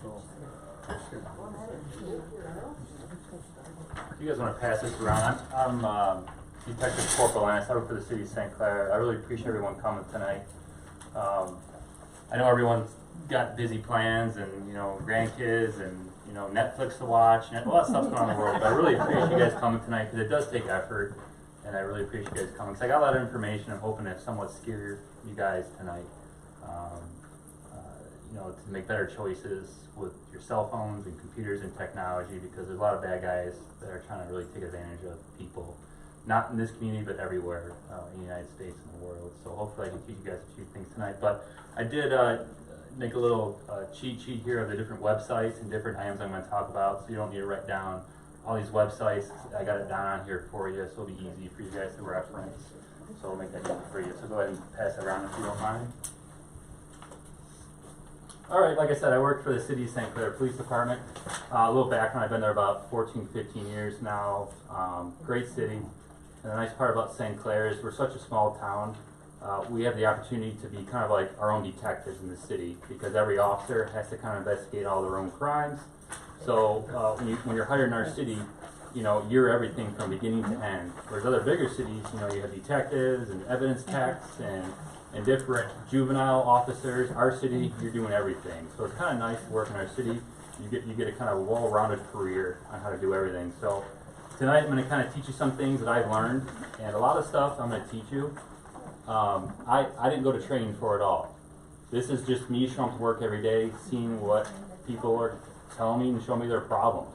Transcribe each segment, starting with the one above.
If you guys want to pass this around, I'm Detective Corporal Lance. I work for the city of St. Clair. I really appreciate everyone coming tonight. I know everyone's got busy plans and, you know, grandkids and, you know, Netflix to watch and a lot of stuff's going on in the world, but I really appreciate you guys coming tonight because it does take effort, and I really appreciate you guys coming because I got a lot of information. I'm hoping to somewhat scare you guys tonight, you know, to make better choices with your cell phones and computers and technology, because there's a lot of bad guys that are trying to really take advantage of people, not in this community but everywhere in the United States and the world. So hopefully I can teach you guys a few things tonight. But I did make a little cheat sheet here of the different websites and different items I'm going to talk about, so you don't need to write down all these websites. I got it down on here for you, so it'll be easy for you guys to reference. So I'll make that easy for you. So go ahead and pass it around if you don't mind. Alright, like I said, I work for the City of St. Clair Police Department. A little background, I've been there about 14, 15 years now. Great city. And the nice part about St. Clair is we're such a small town. We have the opportunity to be kind of like our own detectives in the city, because every officer has to kind of investigate all their own crimes. So when you're hired in our city, you know, you're everything from beginning to end. Whereas other bigger cities, you know, you have detectives and evidence techs and different juvenile officers. Our city, you're doing everything. So it's kind of nice to work in our city. You get a kind of well-rounded career on how to do everything. So tonight I'm going to kind of teach you some things that I've learned, and a lot of stuff I'm going to teach you. I didn't go to training for it all. This is just me showing up to work every day, seeing what people are telling me and showing me their problems.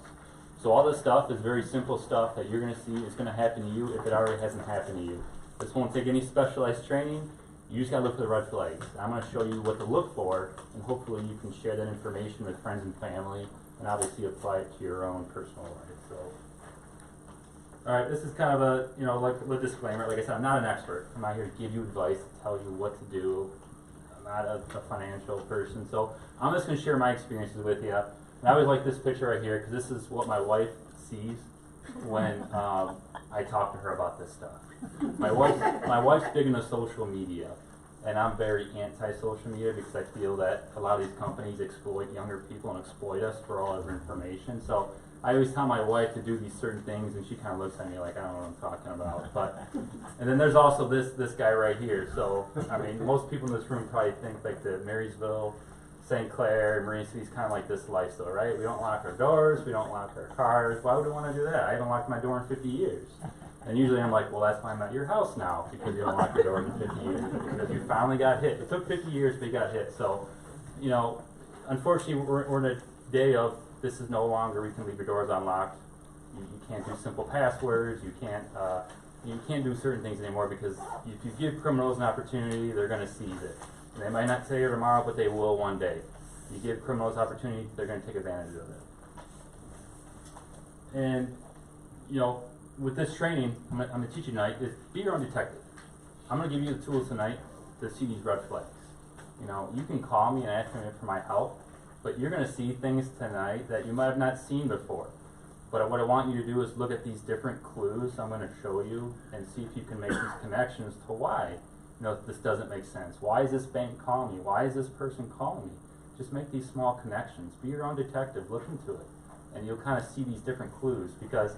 So all this stuff is very simple stuff that you're going to see is going to happen to you if it already hasn't happened to you. This won't take any specialized training. You just got to look for the red flags. I'm going to show you what to look for, and hopefully you can share that information with friends and family, and obviously apply it to your own personal life. So, all right, this is kind of a, you know, like a disclaimer. Like I said, I'm not an expert. I'm not here to give you advice, to tell you what to do. I'm not a financial person, so I'm just going to share my experiences with you. And I always like this picture right here because this is what my wife sees when I talk to her about this stuff. My wife's big into social media, and I'm very anti-social media because I feel that a lot of these companies exploit younger people and exploit us for all of our information. So I always tell my wife to do these certain things, and she kind of looks at me like I don't know what I'm talking about. But and then there's also this guy right here. So I mean, most people in this room probably think like the Marysville, St. Clair, Marine City is kind of like this lifestyle, right? We don't lock our doors, we don't lock our cars. Why would we want to do that? I haven't locked my door in 50 years. And usually I'm like, well, that's why I'm at your house now, because you don't lock your door in 50 years. Because you finally got hit. It took 50 years, but you got hit. So, you know, unfortunately, we're in a day of this is no longer, we can leave your doors unlocked. You can't do simple passwords. You can't do certain things anymore, because if you give criminals an opportunity, they're going to seize it. And they might not tell you tomorrow, but they will one day. You give criminals opportunity, they're going to take advantage of it. And, you know, with this training, I'm going to teach you tonight is be your own detective. I'm going to give you the tools tonight to see these red flags. You know, you can call me and ask me for my help, but you're going to see things tonight that you might have not seen before. But what I want you to do is look at these different clues I'm going to show you and see if you can make these connections to why, you know, this doesn't make sense. Why is this bank calling me? Why is this person calling me? Just make these small connections. Be your own detective. Look into it. And you'll kind of see these different clues, because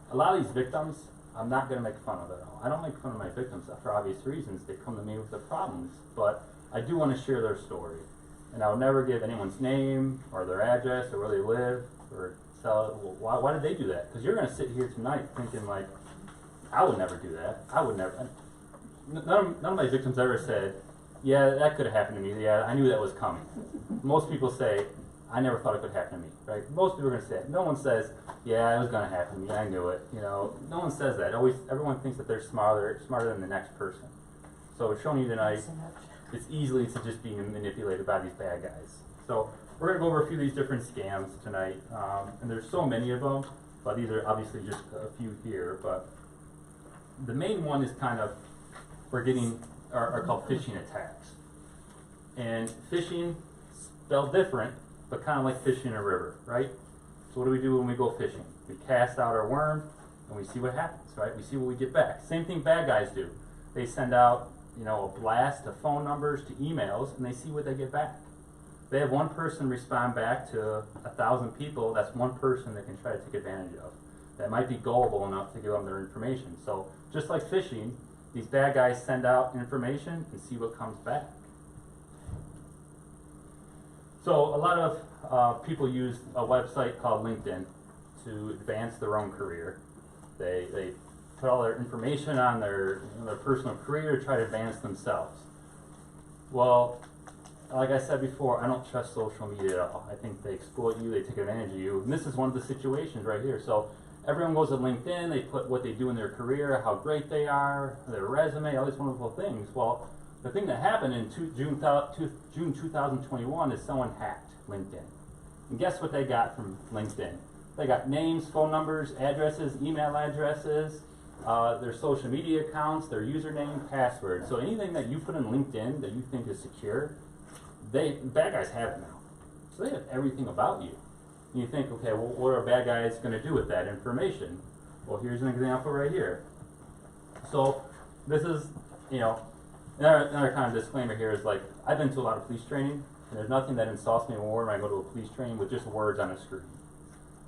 a lot of these victims, I'm not going to make fun of at all. I don't make fun of my victims for obvious reasons. They come to me with their problems. But I do want to share their story. And I will never give anyone's name or their address or where they live or tell, well, why did they do that? Because you're going to sit here tonight thinking like, I would never do that. I would never. None of my victims ever said, yeah, that could have happened to me. Yeah, I knew that was coming. Most people say, I never thought it could happen to me, right? Most people are going to say it. No one says, yeah, it was going to happen to me. I knew it. You know, no one says that. Everyone thinks that they're smarter than the next person. So showing you tonight, it's easily to just being manipulated by these bad guys. So we're going to go over a few of these different scams tonight, and there's so many of them, but these are obviously just a few here. But the main one is kind of are called phishing attacks. And phishing, spelled different, but kind of like fishing in a river, right? So what do we do when we go fishing? We cast out our worm, and we see what happens, right? We see what we get back. Same thing bad guys do. They send out, you know, a blast to phone numbers, to emails, and they see what they get back. they have one person respond back to 1,000 people, that's one person that can try to take advantage of. That might be gullible enough to give them their information. So just like phishing, these bad guys send out information and see what comes back. So a lot of people use a website called LinkedIn to advance their own career. They put all their information on their personal career to try to advance themselves. Well, like I said before, I don't trust social media at all. I think they exploit you, they take advantage of you, and this is one of the situations right here. So everyone goes to LinkedIn, they put what they do in their career, how great they are, their resume, all these wonderful things. Well, the thing that happened in June 2021 is someone hacked LinkedIn. And guess what they got from LinkedIn? They got names, phone numbers, addresses, email addresses, their social media accounts, their username, password. So anything that you put in LinkedIn that you think is secure, bad guys have it now. So they have everything about you. And you think, okay, well, what are bad guys going to do with that information? Well, here's an example right here. So this is, another kind of disclaimer here is like, I've been to a lot of police training, and there's nothing that insults me more when I go to a police training with just words on a screen.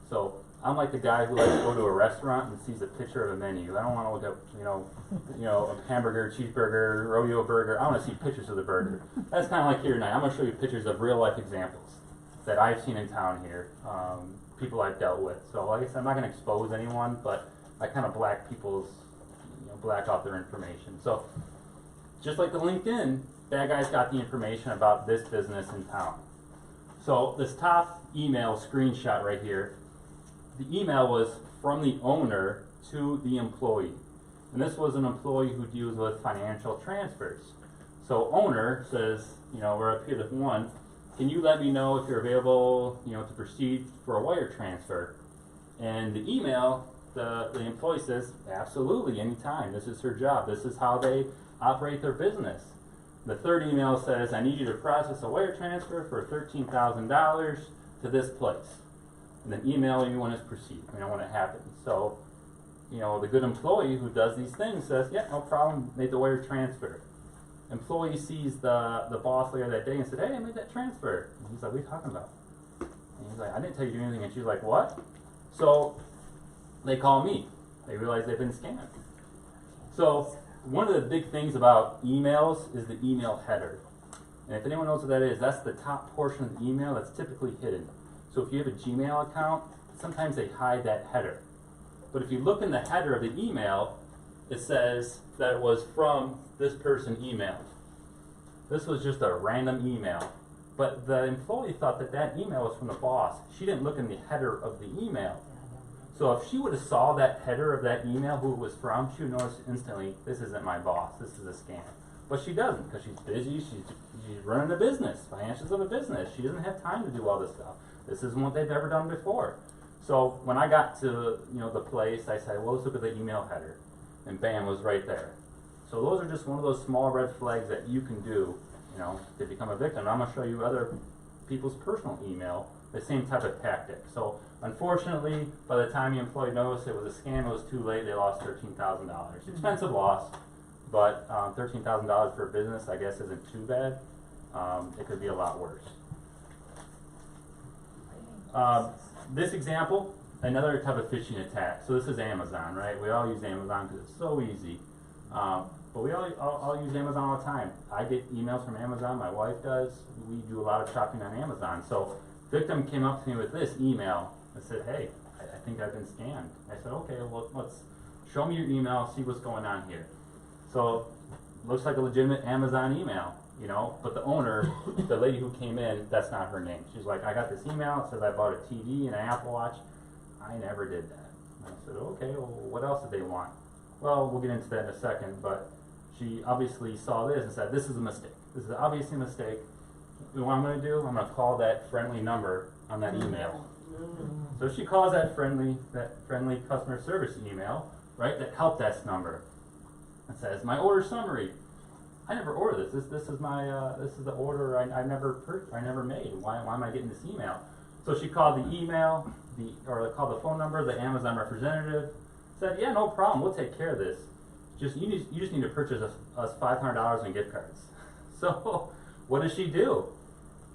So I'm like the guy who likes to go to a restaurant and sees a picture of a menu. I don't want to look up, a hamburger, cheeseburger, rodeo burger. I want to see pictures of the burger. That's kind of like here tonight. I'm going to show you pictures of real life examples that I've seen in town here, people I've dealt with. So like I said, I'm not going to expose anyone, but I kind of black out their information. So just like the LinkedIn, bad guys got the information about this business in town. So this top email screenshot right here, the email was from the owner to the employee. And this was an employee who deals with financial transfers. So owner says, we're up here with one, can you let me know if you're available, to proceed for a wire transfer? And the email, the employee says, absolutely, anytime. This is her job. This is how they operate their business. The third email says, I need you to process a wire transfer for $13,000 to this place. And then email you when it's proceed, when it happens. So, the good employee who does these things says, yeah, no problem, made the wire transfer. Employee sees the boss later that day and said, hey, I made that transfer. And he's like, what are you talking about? And he's like, I didn't tell you to do anything. And she's like, what? So they call me. They realize they've been scammed. So one of the big things about emails is the email header. And if anyone knows what that is, that's the top portion of the email that's typically hidden. So if you have a Gmail account, sometimes they hide that header. But if you look in the header of the email, it says that it was from this person emailed. This was just a random email. But the employee thought that email was from the boss. She didn't look in the header of the email. So if she would have saw that header of that email, who it was from, she would notice instantly, this isn't my boss, this is a scam. But she doesn't, because she's busy, she's running a business, financials of a business. She doesn't have time to do all this stuff. This isn't what they've ever done before. So when I got to the place, I said, well, let's look at the email header. And bam, it was right there. So those are just one of those small red flags that you can do, to become a victim. And I'm going to show you other people's personal email, the same type of tactic. So unfortunately, by the time the employee noticed it was a scam, it was too late. They lost $13,000. Expensive loss, but $13,000 for a business, I guess, isn't too bad. It could be a lot worse. This example, another type of phishing attack. So this is Amazon, right? We all use Amazon because it's so easy. But we all use Amazon all the time. I get emails from Amazon, my wife does. We do a lot of shopping on Amazon. So victim came up to me with this email and said, hey, I think I've been scammed. I said, okay, well, let's show me your email, see what's going on here. So looks like a legitimate Amazon email, but the owner, the lady who came in, that's not her name. She's like, I got this email, it says I bought a TV and an Apple Watch. I never did that. And I said, okay, well, what else did they want? Well, we'll get into that in a second, but she obviously saw this and said, this is a mistake. This is obviously a mistake. What I'm going to do, I'm going to call that friendly number on that email. So she calls that friendly customer service email, right, that help desk number. It says, my order summary. I never ordered this. This is the order I never made. Why am I getting this email? So she called the email, called the phone number, the Amazon representative, said, yeah, no problem, we'll take care of this. You just need to purchase us $500 in gift cards. So what does she do?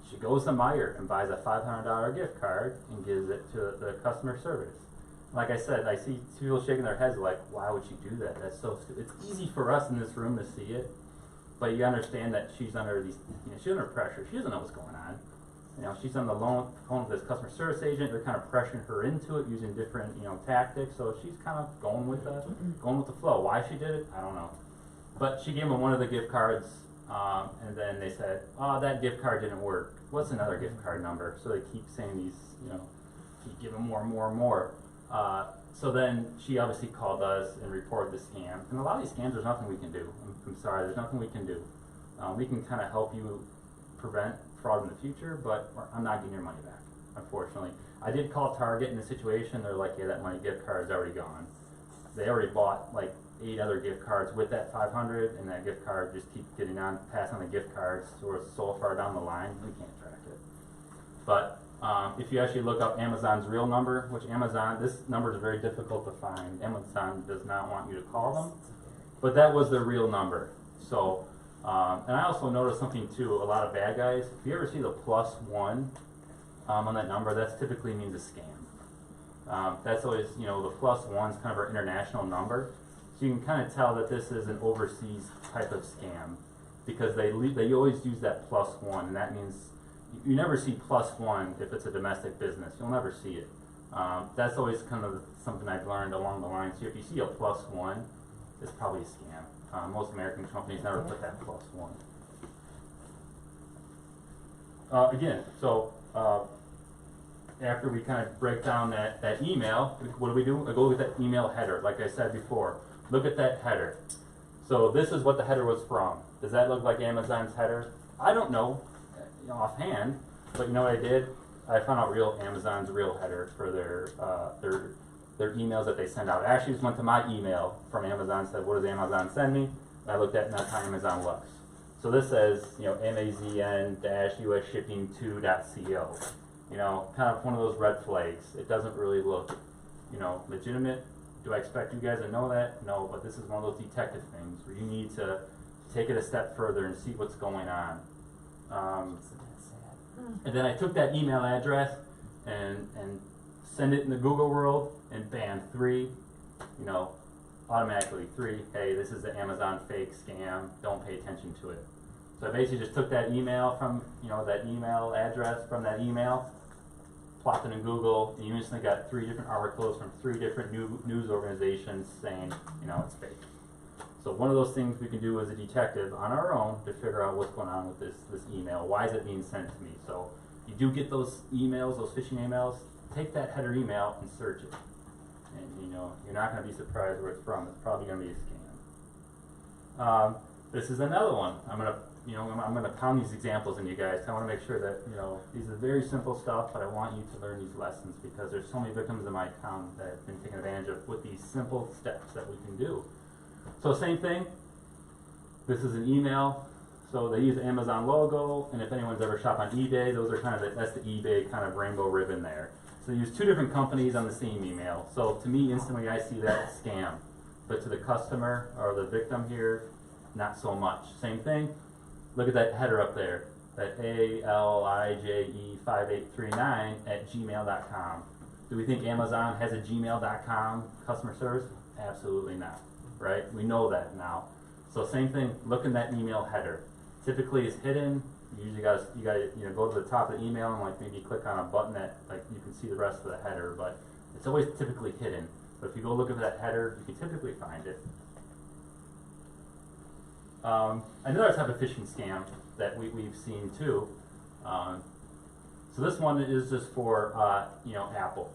She goes to Meijer and buys a $500 gift card and gives it to the customer service. Like I said, I see people shaking their heads like, why would she do that? That's so stupid. It's easy for us in this room to see it, but you understand that she's under these, she's under pressure. She doesn't know what's going on. She's on the phone with this customer service agent. They're kind of pressuring her into it using different, tactics. So she's kind of going with the flow. Why she did it, I don't know. But she gave them one of the gift cards, and then they said, "Oh, that gift card didn't work. What's another gift card number?" So they keep saying these, keep giving more and more and more. So then she obviously called us and reported the scam. And a lot of these scams, there's nothing we can do. I'm sorry, there's nothing we can do. We can kind of help you prevent fraud in the future, but I'm not getting your money back, unfortunately. I did call Target in the situation. They're like, yeah, that money gift card is already gone. They already bought like 8 other gift cards with that 500, and that gift card just keeps getting on, passing on the gift cards, so we're so far down the line, we can't track it. But if you actually look up Amazon's real number, which this number is very difficult to find. Amazon does not want you to call them, but that was their real number. So, and I also noticed something too, a lot of bad guys, if you ever see the +1 on that number, that typically means a scam. That's always, the +1 is kind of our international number. So you can kind of tell that this is an overseas type of scam, because they always use that +1, and that means you never see +1 if it's a domestic business. You'll never see it. That's always kind of something I've learned along the line. So if you see a +1, it's probably a scam. Most American companies never put that +1. Again, so after we kind of break down that email, what do? I go look at that email header, like I said before. Look at that header. So this is what the header was from. Does that look like Amazon's header? I don't know, offhand, but you know what I did? I found out Amazon's real header for their emails that they send out. I actually just went to my email from Amazon, said, what does Amazon send me? And I looked at, and that's how Amazon looks. So this says, Amazon-usshipping2.co. Kind of one of those red flags. It doesn't really look, legitimate. Do I expect you guys to know that? No, but this is one of those detective things where you need to take it a step further and see what's going on. And then I took that email address and send it in the Google world, and bam, 3, automatically 3, hey, this is the Amazon fake scam, don't pay attention to it. So I basically just took that email from, that email address from that email, plopped it in Google, and you instantly got 3 different articles from 3 different news organizations saying, it's fake. So one of those things we can do as a detective on our own to figure out what's going on with this email. Why is it being sent to me? So you do get those emails, those phishing emails, take that header email and search it. And you're not going to be surprised where it's from. It's probably going to be a scam. This is another one. I'm going to pound these examples into you guys. I want to make sure that, these are very simple stuff, but I want you to learn these lessons because there's so many victims in my town that have been taken advantage of with these simple steps that we can do. So same thing, this is an email, so they use the Amazon logo, and if anyone's ever shopped on eBay, those are that's the eBay kind of rainbow ribbon there. So they use 2 different companies on the same email. So to me, instantly I see that scam, but to the customer or the victim here, not so much. Same thing, look at that header up there, that ALIJE5839@gmail.com. Do we think Amazon has a gmail.com customer service? Absolutely not. Right? We know that now. So same thing, look in that email header. Typically it's hidden. You usually go to the top of the email and maybe click on a button that you can see the rest of the header, but it's always typically hidden. But if you go look at that header, you can typically find it. Another type of phishing scam that we've seen too. So this one is just for Apple.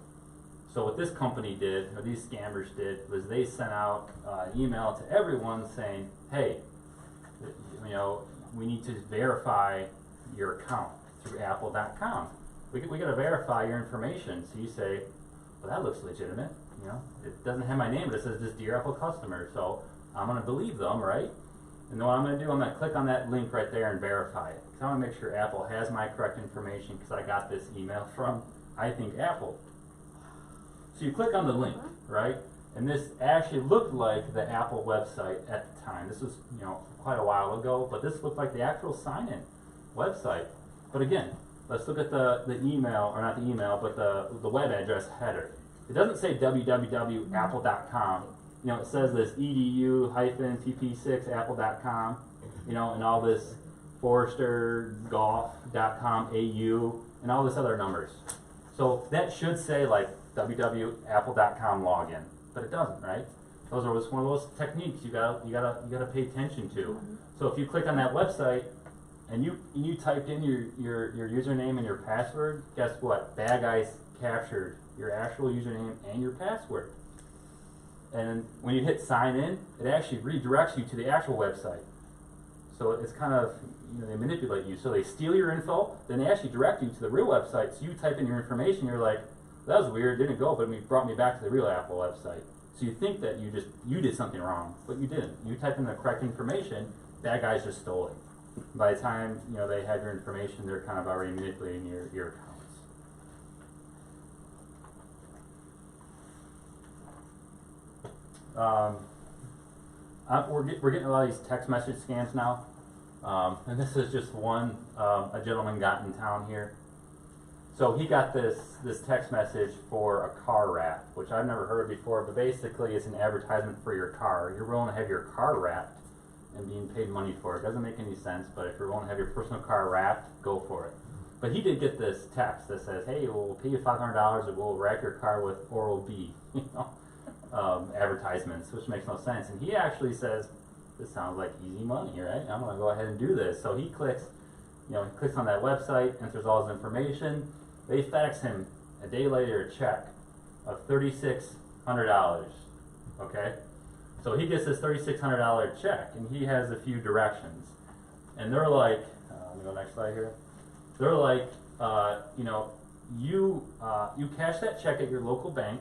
So what this company did, or these scammers did, was they sent out an email to everyone saying, hey, we need to verify your account through apple.com. We got to verify your information. So you say, well, that looks legitimate. It doesn't have my name, but it says just Dear Apple Customer. So I'm going to believe them, right? And then what I'm going to do, I'm going to click on that link right there and verify it. Because I want to make sure Apple has my correct information because I got this email from, I think, Apple. So you click on the link, right? And this actually looked like the Apple website at the time. This was, quite a while ago, but this looked like the actual sign-in website. But again, let's look at the email, or not the email, but the web address header. It doesn't say www.apple.com. You know, it says this edu-tp6apple.com, you know, and all this forrestergolf.com au and all this other numbers. So that should say like www.apple.com login, but it doesn't, right? Those are just one of those techniques you gotta pay attention to. So if you click on that website and you typed in your username and your password, guess what? Bad guys captured your actual username and your password. And when you hit sign in, it actually redirects you to the actual website. So it's kind of, you know, they manipulate you. So they steal your info, then they actually direct you to the real website. So you type in your information, you're like, that was weird, didn't go, but it brought me back to the real Apple website. So you think that you did something wrong, but you didn't. You typed in the correct information, bad guys just stole it. By the time, you know, they had your information, they're kind of already manipulating your accounts. We're getting a lot of these text message scams now, and this is just one a gentleman got in town here. So he got this text message for a car wrap, which I've never heard of before, but basically it's an advertisement for your car. You're willing to have your car wrapped and being paid money for it. Doesn't make any sense, but if you're willing to have your personal car wrapped, go for it. But he did get this text that says, hey, we'll pay you $500 and we'll wrap your car with Oral-B, you know, advertisements, which makes no sense. And he actually says, this sounds like easy money, right? I'm gonna go ahead and do this. So he clicks, you know, he clicks on that website, enters all his information. They fax him a day later a check of $3,600, okay? So he gets this $3,600 check, and he has a few directions. And they're like, let me go next slide here. They're like, you know, you cash that check at your local bank,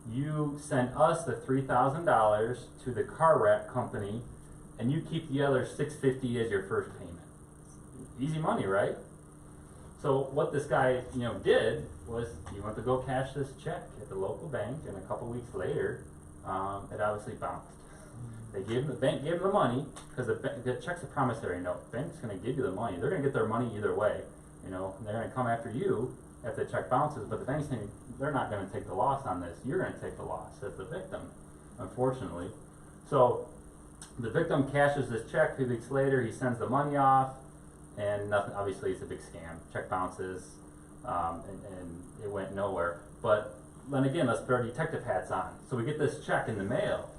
you send us the $3,000 to the car wrap company, and you keep the other $650 as your first payment. Easy money, right? So what this guy, you know, did was he went to go cash this check at the local bank, and a couple weeks later, it obviously bounced. The bank gave him the money because the check's a promissory note. The bank's going to give you the money. They're going to get their money either way. You know, they're going to come after you if the check bounces, but the bank's saying they're not going to take the loss on this. You're going to take the loss as the victim, unfortunately. So the victim cashes this check. A few weeks later, he sends the money off, and nothing. Obviously, it's a big scam. Check bounces, and it went nowhere. But then again, let's put our detective hats on. So we get this check in the mail.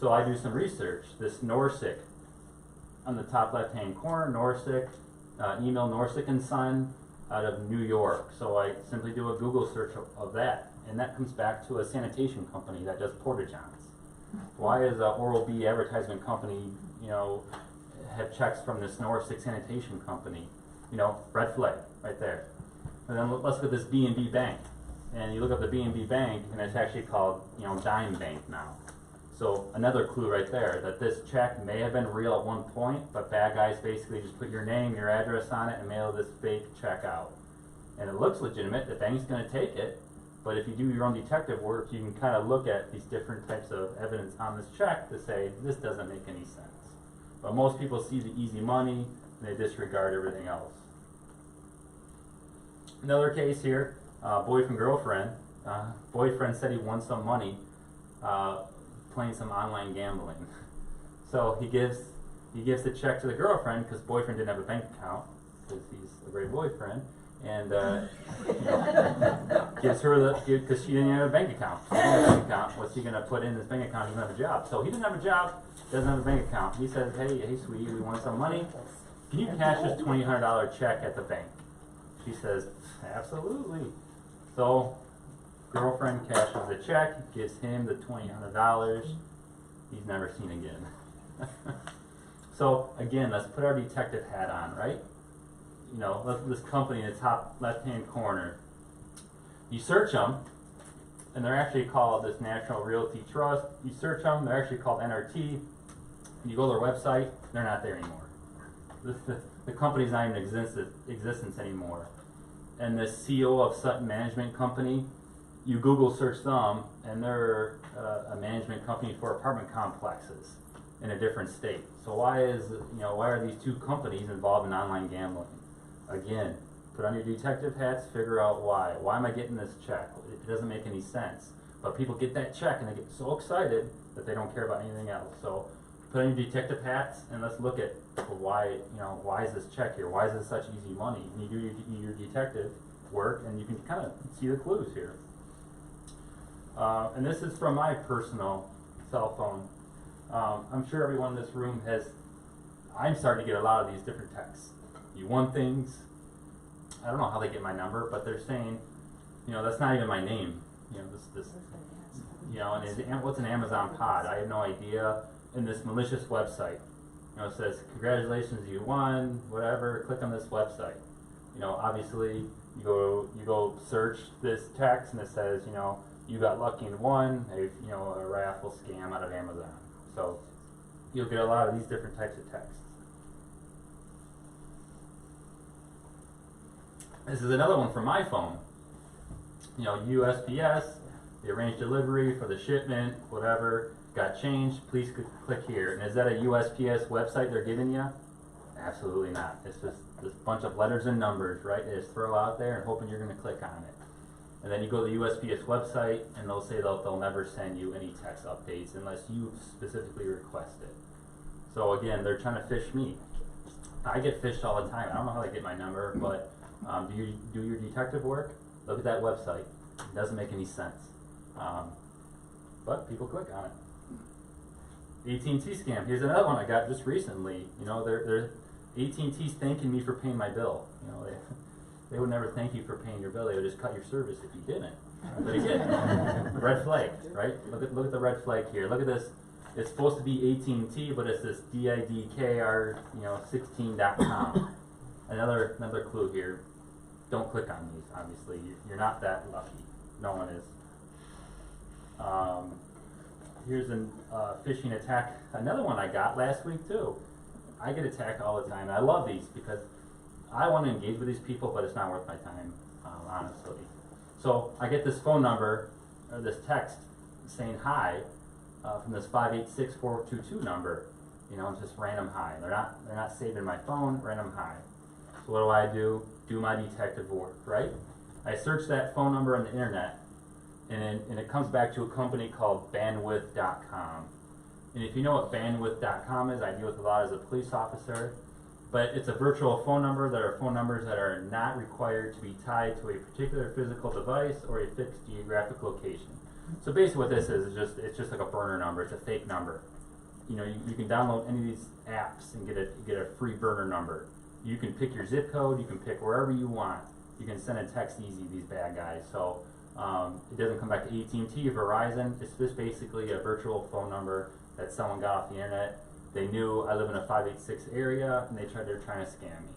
So I do some research. This Norsec, on the top left-hand corner, Norsec, email Norsec and Son out of New York. So I simply do a Google search of that, and that comes back to a sanitation company that does porta-johns. Why is a Oral-B advertisement company, you know, have checks from this Norsec sanitation company? You know, red flag right there. And then let's look at this B&B Bank. And you look up the B&B Bank, and it's actually called, you know, Dime Bank now. So another clue right there, that this check may have been real at one point, but bad guys basically just put your name, your address on it, and mail this fake check out. And it looks legitimate, the bank's gonna take it, but if you do your own detective work, you can kind of look at these different types of evidence on this check to say, this doesn't make any sense. But most people see the easy money, and they disregard everything else. Another case here, boyfriend, girlfriend. Boyfriend said he won some money playing some online gambling. So he gives the check to the girlfriend because boyfriend didn't have a bank account because he's a great boyfriend, and gives her because she didn't have a bank account. She didn't have a bank account. What's he gonna put in his bank account? He doesn't have a job. So he doesn't have a job, doesn't have a bank account. He says, hey sweetie, we want some money. Can you cash this $2,800 check at the bank? She says, absolutely. So girlfriend cashes the check, gives him the $2,800. He's never seen again. So again, let's put our detective hat on, right? You know, this company in the top left-hand corner. You search them, and they're actually called this National Realty Trust. You search them, they're actually called NRT. You go to their website, they're not there anymore. The company's not even in existence anymore. And the CEO of Sutton Management Company, you Google search them, and they're a management company for apartment complexes in a different state. So why are these two companies involved in online gambling? Again, put on your detective hats, figure out why. Why am I getting this check? It doesn't make any sense. But people get that check and they get so excited that they don't care about anything else. So put on your detective hats and let's look at why, why is this check here? Why is this such easy money? And you do your detective work and you can kind of see the clues here. And this is from my personal cell phone. I'm sure everyone in this room I'm starting to get a lot of these different texts. You want things. I don't know how they get my number, but they're saying, that's not even my name. And what's an Amazon pod? I have no idea. In this malicious website, it says, congratulations, you won, whatever, click on this website. Obviously, you go search this text and it says, you got lucky and won a raffle scam out of Amazon. So you'll get a lot of these different types of texts. This is another one from my phone. USPS, they arranged delivery for the shipment, whatever, got changed, please click here. And is that a USPS website they're giving you? Absolutely not. It's just this bunch of letters and numbers, right? They just throw out there and hoping you're going to click on it. And then you go to the USPS website and they'll say they'll never send you any text updates unless you specifically request it. So again, they're trying to fish me. I get fished all the time. I don't know how they get my number, but do you do your detective work? Look at that website. It doesn't make any sense. But people click on it. AT&T scam. Here's another one I got just recently. They're AT&T's thanking me for paying my bill. They would never thank you for paying your bill. They would just cut your service if you didn't. But again, red flag, right? Look at the red flag here. Look at this. It's supposed to be AT&T, but it's this DIDKR 16.com. Another clue here. Don't click on these. Obviously, you're not that lucky. No one is. Here's a phishing attack. Another one I got last week too. I get attacked all the time. I love these because I want to engage with these people, but it's not worth my time, honestly. So I get this phone number, or this text saying hi from this 586-422 number. It's just random hi. They're not saved in my phone. Random hi. So what do? Do my detective work, right? I search that phone number on the internet, and it comes back to a company called Bandwidth.com. And if you know what Bandwidth.com is, I deal with a lot as a police officer. But it's a virtual phone number. There are phone numbers that are not required to be tied to a particular physical device or a fixed geographic location. So basically what this is it's just like a burner number. It's a fake number. You can download any of these apps and get a free burner number. You can pick your zip code. You can pick wherever you want. You can send a text easy, these bad guys. So it doesn't come back to AT&T or Verizon. It's just basically a virtual phone number that someone got off the internet. They knew I live in a 586 area, and they're trying to scam me.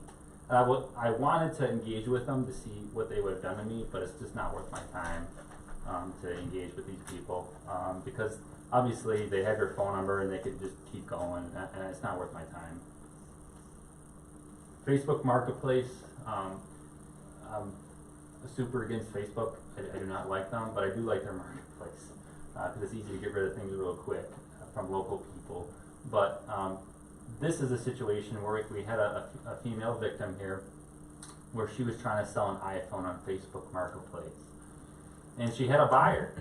And I wanted to engage with them to see what they would have done to me, but it's just not worth my time to engage with these people because obviously they have your phone number and they could just keep going, and it's not worth my time. Facebook Marketplace. I'm super against Facebook. I do not like them, but I do like their marketplace because it's easy to get rid of things real quick from local people. But this is a situation where we had a female victim here where she was trying to sell an iPhone on Facebook Marketplace. And she had a buyer.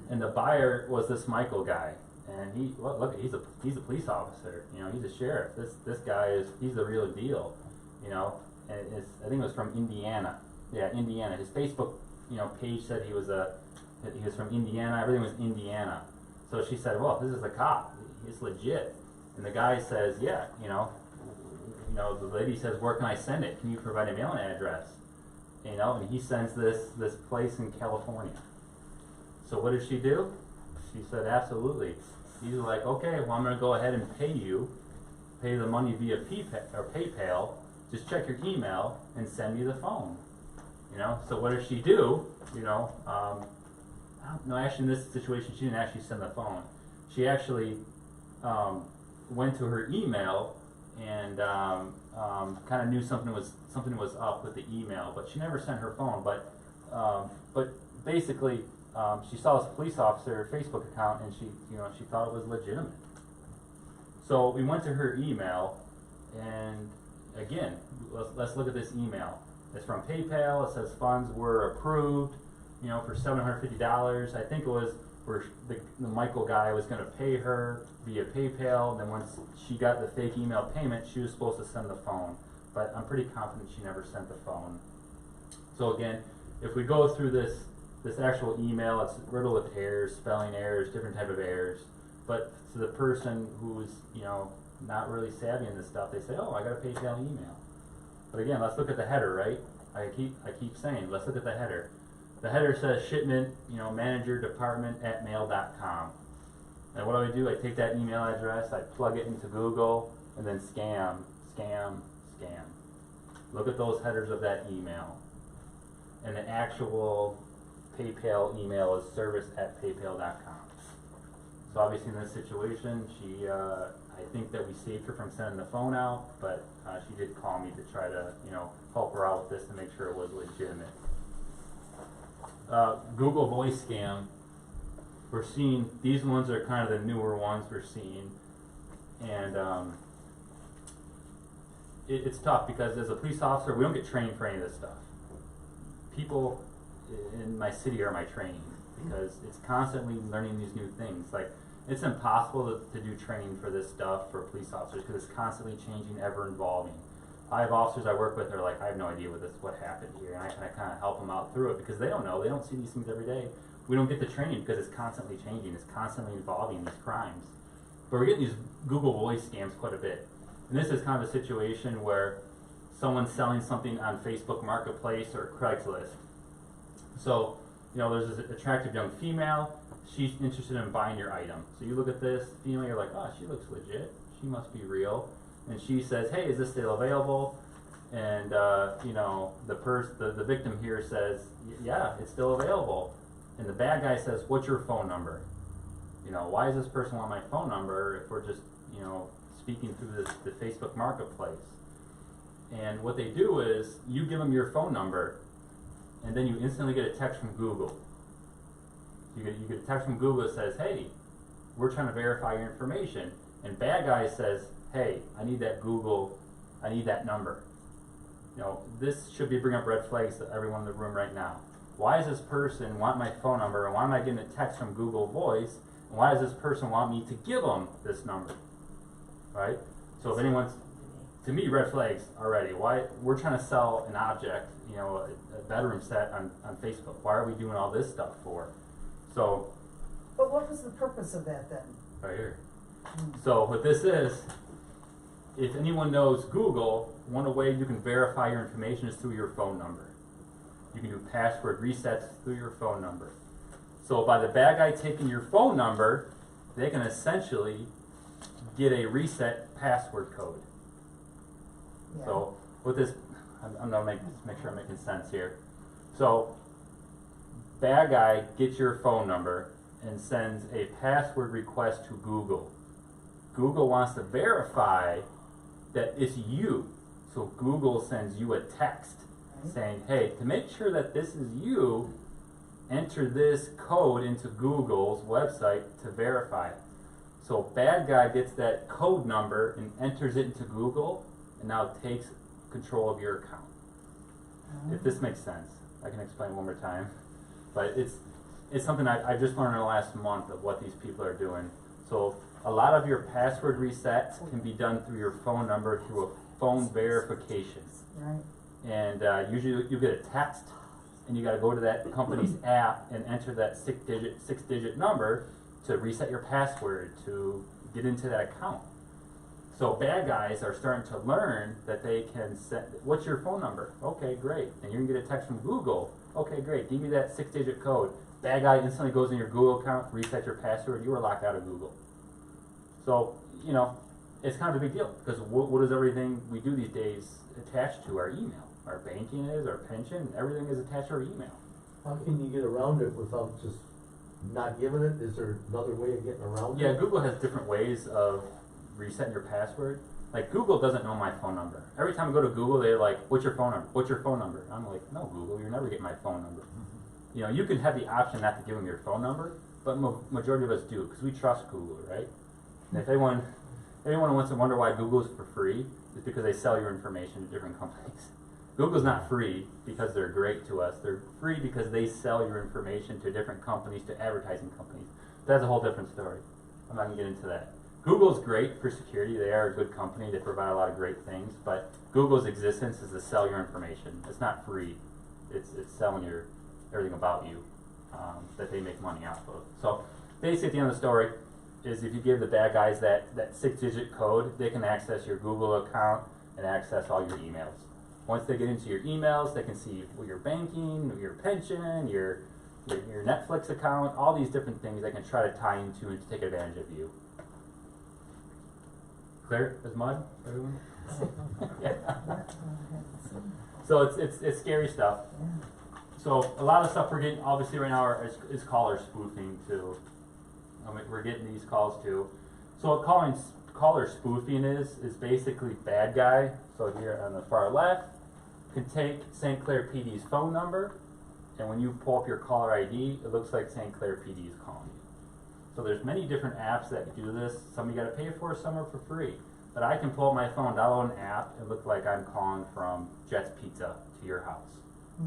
And the buyer was this Michael guy. And he's a police officer, he's a sheriff. This guy he's the real deal, and I think it was from Indiana. Yeah, Indiana. His Facebook, page said he was from Indiana. Everything was Indiana. So she said, well, this is a cop. He's legit. And the guy says, yeah, the lady says, where can I send it? Can you provide a mailing address? And he sends this place in California. So what did she do? She said, absolutely. He's like, okay, well, I'm going to go ahead and pay the money via PayPal. Just check your email and send me the phone. So what does she do? No, actually, in this situation, she didn't actually send the phone. She actually went to her email and kind of knew something was up with the email, but she never sent her phone. But basically, she saw this police officer Facebook account, and she thought it was legitimate. So we went to her email, and again, let's look at this email. It's from PayPal. It says funds were approved, you know, for $750. I think it was where the Michael guy was going to pay her via PayPal, and then once she got the fake email payment, she was supposed to send the phone. But I'm pretty confident she never sent the phone. So again, if we go through this actual email, it's riddled with errors, spelling errors, different type of errors. But to the person who's, you know, not really savvy in this stuff, they say, oh, I got a PayPal email. But again, let's look at the header, right? I keep saying, let's look at the header. The header says shipment, you know, manager department at mail.com. And what do? I take that email address, I plug it into Google, and then scam, scam, scam. Look at those headers of that email. And the actual PayPal email is service@paypal.com. So obviously in this situation, she, I think that we saved her from sending the phone out, but she did call me to try to, you know, help her out with this to make sure it was legitimate. Google Voice scam. We're seeing, these ones are kind of the newer ones we're seeing. And it's tough because as a police officer, we don't get trained for any of this stuff. People in my city are my training because it's constantly learning these new things. Like, it's impossible to do training for this stuff for police officers because it's constantly changing, ever evolving. I have officers I work with that are like, I have no idea what happened here, and I kind of help them out through it because they don't know. They don't see these things every day. We don't get the training because it's constantly changing. It's constantly evolving, these crimes. But we're getting these Google Voice scams quite a bit. And this is kind of a situation where someone's selling something on Facebook Marketplace or Craigslist. So, you know, there's this attractive young female. She's interested in buying your item. So you look at this female, you're like, oh, she looks legit. She must be real. And she says, hey, is this still available? And you know, the victim here says, yeah, it's still available. And the bad guy says, what's your phone number? You know, why does this person want my phone number if we're just, you know, speaking through the Facebook Marketplace? And what they do is, you give them your phone number, and then you instantly get a text from Google. You get a text from Google that says, hey, we're trying to verify your information. And bad guy says, hey, I need that Google, I need that number. You know, this should be bringing up red flags to everyone in the room right now. Why does this person want my phone number, and why am I getting a text from Google Voice, and why does this person want me to give them this number, right? So if anyone's, to me, red flags already. Why, we're trying to sell an object, you know, a bedroom set on Facebook. Why are we doing all this stuff for? So. But what was the purpose of that then? Right here. So what this is, if anyone knows Google, one way you can verify your information is through your phone number. You can do password resets through your phone number. So by the bad guy taking your phone number, they can essentially get a reset password code. Yeah. So with this, I'm gonna make sure I'm making sense here. So bad guy gets your phone number and sends a password request to Google. Google wants to verify that it's you. So Google sends you a text saying, hey, to make sure that this is you, enter this code into Google's website to verify it. So bad guy gets that code number and enters it into Google, and now takes control of your account. If this makes sense, I can explain one more time. But it's something I just learned in the last month of what these people are doing. So a lot of your password resets can be done through your phone number through a phone verification. Right. And usually you get a text, and you got to go to that company's app and enter that six-digit number to reset your password to get into that account. So bad guys are starting to learn that they can set, what's your phone number? Okay, great. And you're gonna get a text from Google. Okay, great, give me that 6-digit code. Bad guy instantly goes in your Google account, resets your password, you are locked out of Google. So, you know, it's kind of a big deal, because what is everything we do these days attached to? Our email. Our banking is, our pension, everything is attached to our email. How can you get around it without just not giving it? Is there another way of getting around it? Yeah, Google has different ways of resetting your password. Like, Google doesn't know my phone number. Every time I go to Google, they're like, what's your phone number? What's your phone number? And I'm like, no, Google, you're never getting my phone number. You know, you can have the option not to give them your phone number, but majority of us do, because we trust Google, right? And if anyone wants to wonder why Google's for free, is because they sell your information to different companies. Google's not free because they're great to us. They're free because they sell your information to different companies, to advertising companies. That's a whole different story. I'm not gonna get into that. Google's great for security. They are a good company. They provide a lot of great things, but Google's existence is to sell your information. It's not free. It's selling your everything about you that they make money off of. So basically, at the end of the story is if you give the bad guys that 6-digit code, they can access your Google account and access all your emails. Once they get into your emails, they can see your banking, your pension, your Netflix account, all these different things they can try to tie into and to take advantage of you. Clear as mud, everyone? Yeah. So it's scary stuff. So a lot of stuff we're getting obviously right now is caller spoofing too. I mean, we're getting these calls too. So what caller spoofing is basically bad guy. So here on the far left can take St. Clair PD's phone number, and when you pull up your caller ID, it looks like St. Clair PD is calling you. So there's many different apps that do this. Some you gotta pay for, some are for free. But I can pull up my phone, download an app, and look like I'm calling from Jet's Pizza to your house.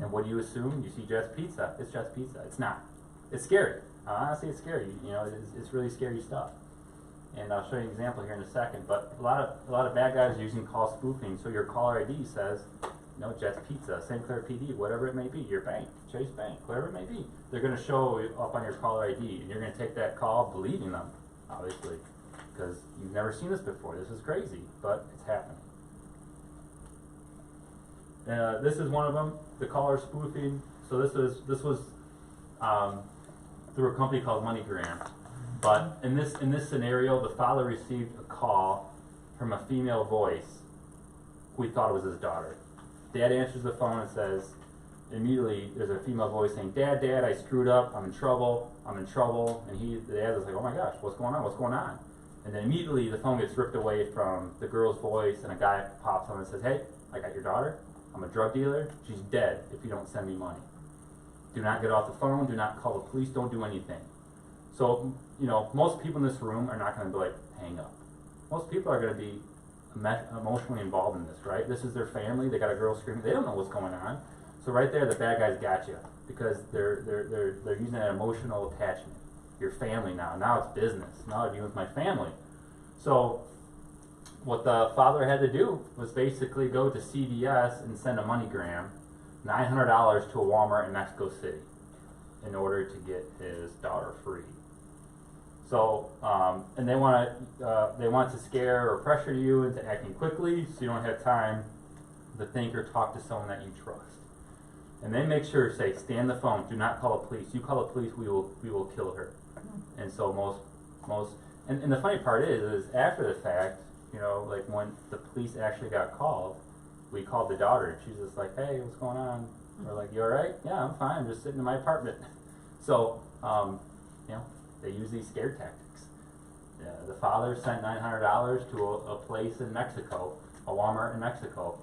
And what do you assume? You see Jet's Pizza. It's Jet's Pizza. It's not. It's scary. Honestly, it's scary. You know, it's really scary stuff. And I'll show you an example here in a second. But a lot of bad guys are using call spoofing. So your caller ID says, no, Jet's Pizza, St. Clair PD, whatever it may be, your bank, Chase Bank, whatever it may be. They're going to show up on your caller ID, and you're going to take that call believing them, obviously, because you've never seen this before. This is crazy, but it's happening. This is one of them, the caller spoofing. So this was through a company called MoneyGram. But in this scenario, the father received a call from a female voice who he thought it was his daughter. Dad answers the phone and says, immediately there's a female voice saying, Dad, I screwed up, I'm in trouble. And the dad was like, oh my gosh, what's going on? And then immediately the phone gets ripped away from the girl's voice, and a guy pops on and says, hey, I got your daughter. I'm a drug dealer. She's dead if you don't send me money. Do not get off the phone. Do not call the police. Don't do anything. So, you know, most people in this room are not going to be like, hang up. Most people are going to be emotionally involved in this, right? This is their family. They got a girl screaming. They don't know what's going on. So right there, the bad guys got you because they're using that emotional attachment. Your family now. Now it's business. Now I'm dealing with my family. So what the father had to do was basically go to CVS and send a MoneyGram $900 to a Walmart in Mexico City in order to get his daughter free. So, and they want to scare or pressure you into acting quickly, so you don't have time to think or talk to someone that you trust. And they make sure to say, stay on the phone, do not call the police. You call the police, we will kill her. And so and the funny part is after the fact, you know, like when the police actually got called, we called the daughter, and she's just like, hey, what's going on? We're like, you all right? Yeah, I'm fine. I'm just sitting in my apartment. So, you know, they use these scare tactics. The father sent $900 to a place in Mexico, a Walmart in Mexico.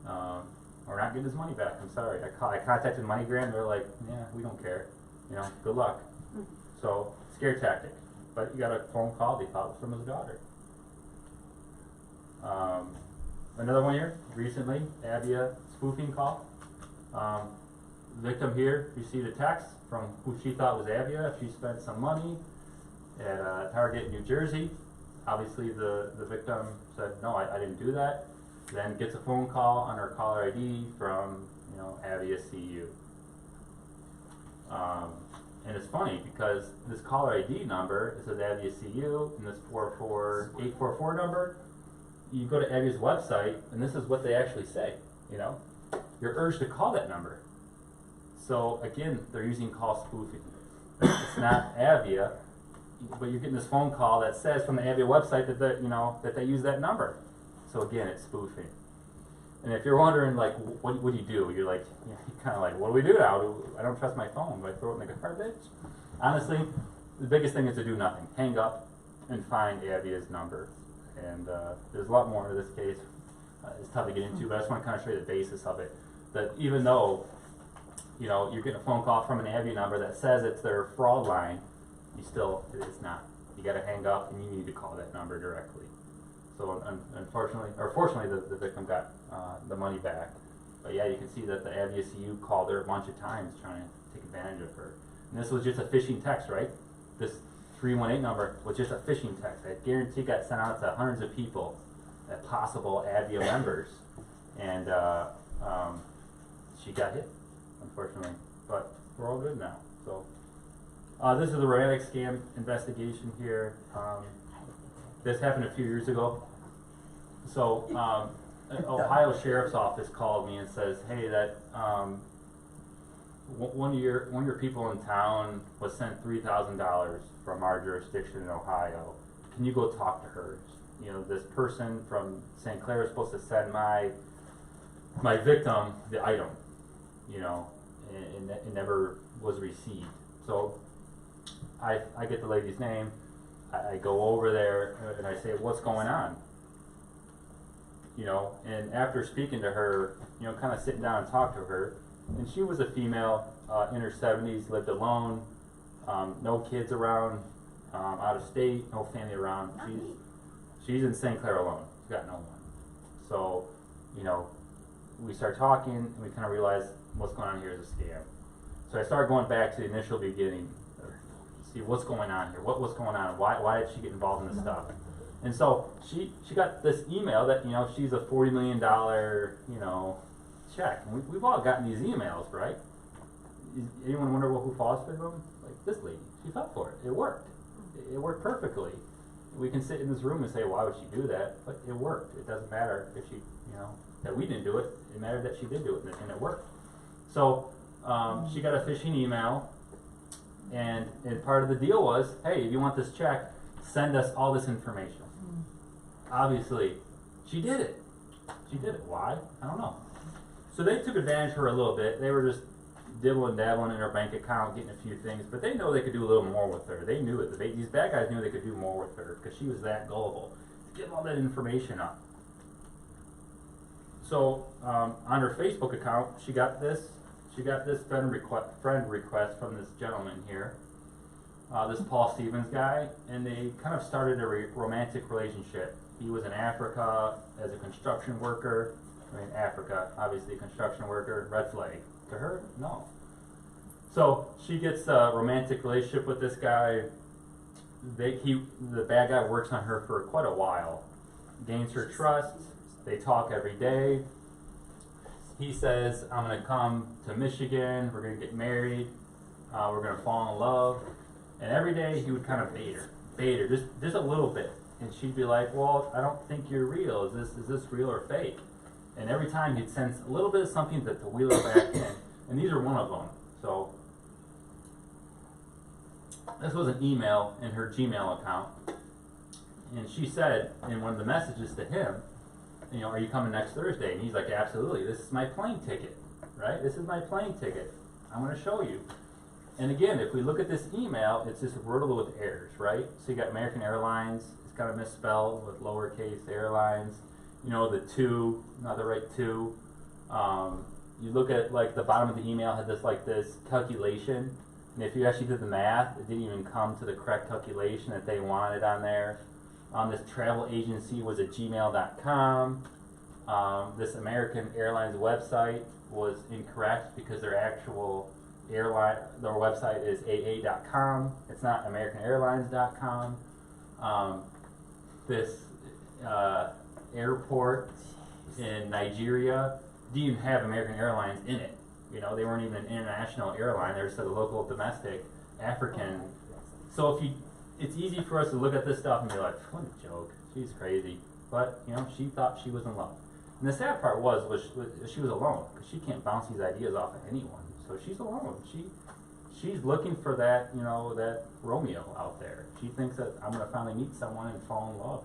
We're not getting his money back. I'm sorry. I contacted MoneyGram. They're like, yeah, we don't care. You know, good luck. So, scare tactic. But you got a phone call. They thought it was from his daughter. Another one here, recently, Avia spoofing call. Victim here received a text from who she thought was Avia. She spent some money at Target, New Jersey. Obviously, the victim said, no, I didn't do that. Then gets a phone call on her caller ID from, you know, Avia CU. And it's funny because this caller ID number, it says Avia CU, and this 844 number, you go to Avia's website, and this is what they actually say, you know. You're urged to call that number. So again, they're using call spoofing. It's not Avia, but you're getting this phone call that says from the Avia website that they use that number. So again, it's spoofing. And if you're wondering, like, what do you do? You're like, you're kind of like, what do we do now? I don't trust my phone. Do I throw it in the garbage? Honestly, the biggest thing is to do nothing. Hang up and find Avia's number. And there's a lot more to this case. It's tough to get into, but I just want to kind of show you the basis of it. That even though, you know, you're getting a phone call from an Avia number that says it's their fraud line, it's not. You got to hang up and you need to call that number directly. So unfortunately, or fortunately, the victim got the money back. But yeah, you can see that the ABSCU called her a bunch of times trying to take advantage of her. And this was just a phishing text, right? This 318 number was just a phishing text. I guarantee got sent out to hundreds of people, possible ABIA members. And she got hit, unfortunately. But we're all good now. So this is the romantic scam investigation here. This happened a few years ago. So Ohio Sheriff's Office called me and says, hey, that one of your people in town was sent $3,000 from our jurisdiction in Ohio. Can you go talk to her? You know, this person from St. Clair is supposed to send my victim the item, you know, and it never was received. So I get the lady's name. I go over there and I say, what's going on? You know, and after speaking to her, you know, kind of sitting down and talk to her, and she was a female, in her 70s, lived alone, no kids around, out of state, no family around. She's in St. Clair alone. She's got no one. So, you know, we start talking and we kind of realize what's going on here is a scam. So I started going back to the initial beginning, see what's going on here, what's going on, why did she get involved in this stuff? And so she got this email that, you know, she's a $40 million, you know, check. And we've all gotten these emails, right? Anyone wonder who falls for them? Like this lady, she fell for it. It worked. It worked perfectly. We can sit in this room and say, why would she do that? But it worked. It doesn't matter if she, you know, that we didn't do it. It mattered that she did do it, and it worked. So she got a phishing email, and part of the deal was, hey, if you want this check, send us all this information. Obviously, she did it. She did it. Why? I don't know. So they took advantage of her a little bit. They were just dibbling dabbling in her bank account, getting a few things, but they know they could do a little more with her. They knew it. These bad guys knew they could do more with her because she was that gullible to give all that information up. So on her Facebook account, she got this friend request from this gentleman here, this Paul Stevens guy, and they kind of started a romantic relationship. He was in Africa as a construction worker. I mean, Africa, obviously a construction worker, red flag. To her, no. So she gets a romantic relationship with this guy. The bad guy works on her for quite a while, gains her trust. They talk every day. He says, I'm going to come to Michigan, we're going to get married, we're going to fall in love. And every day he would kind of bait her, just a little bit. And she'd be like, well, I don't think you're real. Is this real or fake? And every time he'd sense a little bit of something to wheel her back in. And these are one of them. So this was an email in her Gmail account. And she said in one of the messages to him, you know, are you coming next Thursday? And he's like, absolutely. This is my plane ticket, right? This is my plane ticket. I'm going to show you. And again, if we look at this email, it's just riddled with errors, right? So you got American Airlines. It's kind of misspelled with lowercase airlines. You know, the two, not the right two. You look at like the bottom of the email had this calculation, and if you actually did the math, it didn't even come to the correct calculation that they wanted on there. This travel agency was at gmail.com. This American Airlines website was incorrect because their actual their website is aa.com. It's not americanairlines.com. This airport in Nigeria didn't even have American Airlines in it. You know, they weren't even an international airline. They were just a local, domestic, African. So it's easy for us to look at this stuff and be like, what a joke. She's crazy. But, you know, she thought she was in love. And the sad part was she was alone, because she can't bounce these ideas off of anyone. So she's alone. She's looking for that, you know, that Romeo out there. She thinks that I'm going to finally meet someone and fall in love.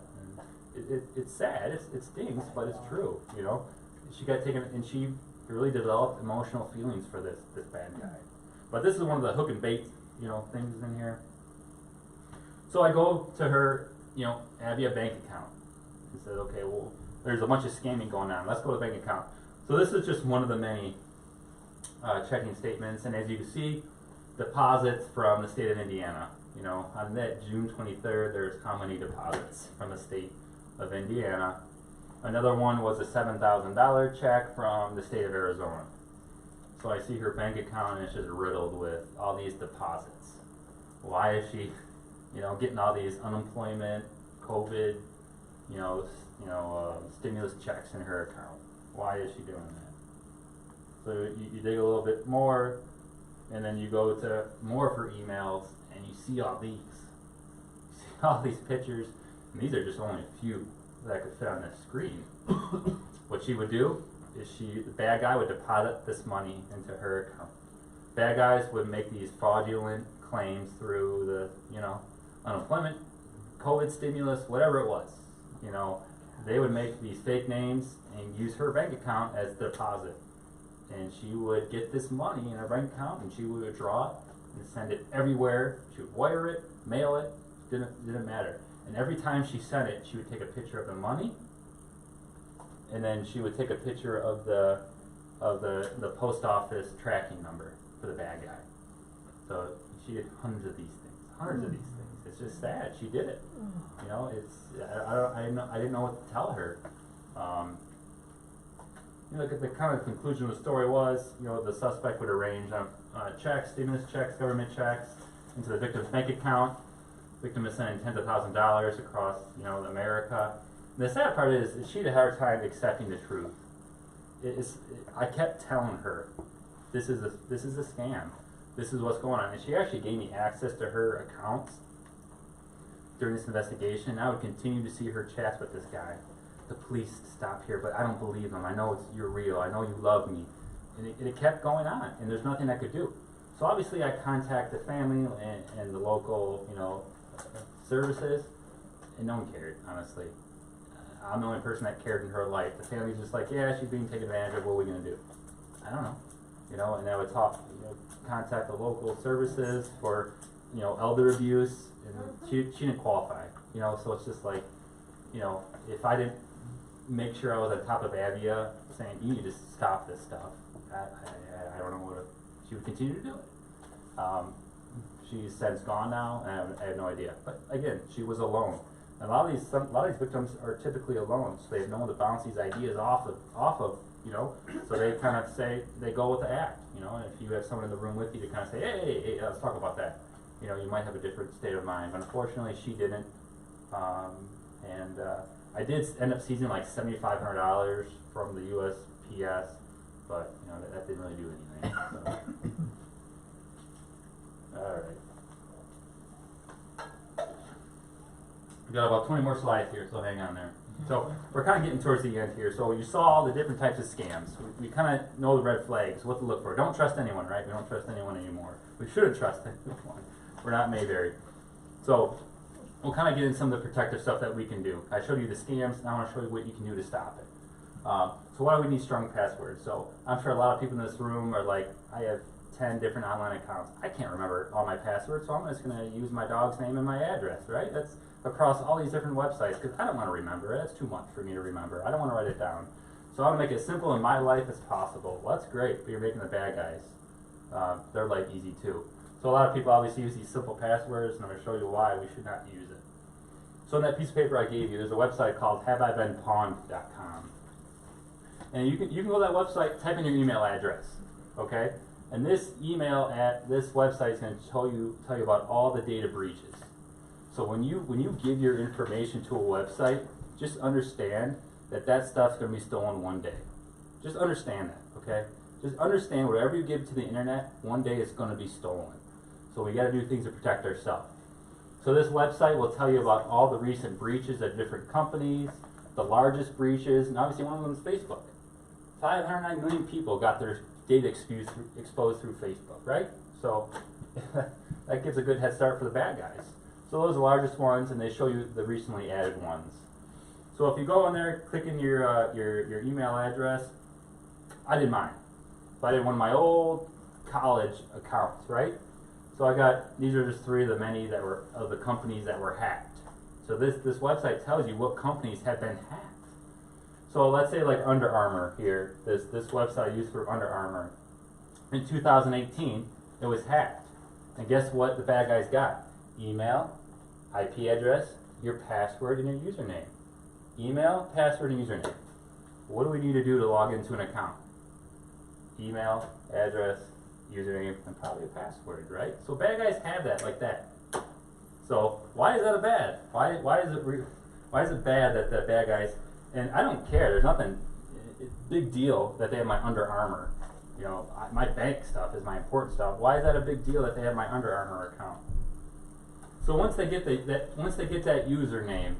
And it's sad. It stings, but it's true, you know. She got taken, and she really developed emotional feelings for this bad guy. But this is one of the hook and bait, you know, things in here. So I go to her, you know, Avia bank account. She said, okay, well, there's a bunch of scamming going on. Let's go to the bank account. So this is just one of the many checking statements. And as you can see, deposits from the state of Indiana. You know, on that June 23rd, there's how many deposits from the state of Indiana. Another one was a $7,000 check from the state of Arizona. So I see her bank account and it's just riddled with all these deposits. Why is she, getting all these unemployment, COVID, stimulus checks in her account? Why is she doing that? So you dig a little bit more, and then you go to more of her emails, and you see all these. You see all these pictures, and these are just only a few that could fit on this screen. What she would do is the bad guy would deposit this money into her account. Bad guys would make these fraudulent claims through the, unemployment, COVID stimulus, whatever it was. They would make these fake names and use her bank account as the deposit. And she would get this money in her bank account, and she would withdraw it and send it everywhere. She would wire it, mail it, didn't matter. And every time she sent it, she would take a picture of the money, and then she would take a picture of the post office tracking number for the bad guy. So she did hundreds of these things. It's just sad. She did it. I didn't know what to tell her. The kind of conclusion of the story was, the suspect would arrange checks, stimulus checks, government checks into the victim's bank account. Victim is sending tens of thousands of dollars across, America. The sad part is she had a hard time accepting the truth. I kept telling her, this is a scam. This is what's going on. And she actually gave me access to her accounts during this investigation. I would continue to see her chats with this guy. The police stopped here, but I don't believe them. I know you're real. I know you love me. And it kept going on, and there's nothing I could do. So obviously I contacted the family and the local, services, and no one cared, honestly. I'm the only person that cared in her life. The family's just like, yeah, she's being taken advantage of, what are we gonna do? I don't know. And I would contact the local services for, elder abuse, and she didn't qualify, so it's just like, if I didn't make sure I was on top of Avia saying, you need to stop this stuff, I don't know she would continue to do it. She's since gone now, and I have no idea. But again, she was alone. And a lot of these victims are typically alone, so they have no one to bounce these ideas off of, so they kind of say, they go with the act, and if you have someone in the room with you to kind of say, hey, let's talk about that, you might have a different state of mind. But unfortunately, she didn't, and I did end up seizing like $7,500 from the USPS, but that didn't really do anything. So. All right. We got about 20 more slides here, so hang on there. So we're kind of getting towards the end here. So you saw all the different types of scams. We kind of know the red flags, what to look for. Don't trust anyone, right? We don't trust anyone anymore. We shouldn't trust anyone. We're not Mayberry. So we'll kind of get into some of the protective stuff that we can do. I showed you the scams, now I want to show you what you can do to stop it. So why do we need strong passwords? So I'm sure a lot of people in this room are like, I have 10 different online accounts. I can't remember all my passwords, so I'm just going to use my dog's name and my address, right? That's across all these different websites, because I don't want to remember it. That's too much for me to remember. I don't want to write it down. So I want to make it as simple in my life as possible. Well, that's great, but you're making the bad guys their life easy too. So a lot of people obviously use these simple passwords, and I'm going to show you why we should not use it. So in that piece of paper I gave you, there's a website called haveibeenpawned.com. And you can go to that website, type in your email address, okay? And this this website is going to tell you about all the data breaches. So when you give your information to a website, just understand that stuff's going to be stolen one day. Just understand that, okay? Just understand whatever you give to the internet, one day it's going to be stolen. So we got to do things to protect ourselves. So this website will tell you about all the recent breaches at different companies, the largest breaches, and obviously one of them is Facebook. 509 million people got their data exposed through Facebook, right? So that gives a good head start for the bad guys. So those are the largest ones, and they show you the recently added ones. So if you go in there, click in your email address, I did mine. So I did one of my old college accounts, right? So these are just 3 of the many of the companies that were hacked. So this website tells you what companies have been hacked. So let's say like Under Armour here, this website I used for Under Armour. In 2018, it was hacked. And guess what the bad guys got? Email, IP address, your password, and your username. email, password, and username. What do we need to do to log into an account? Email, address, username, and probably a password, right? So bad guys have that like that. So why is that a bad? Why is it bad that the bad guys? And I don't care. There's nothing big deal that they have my Under Armour. You know, my bank stuff is my important stuff. Why is that a big deal that they have my Under Armour account? So once they get that username,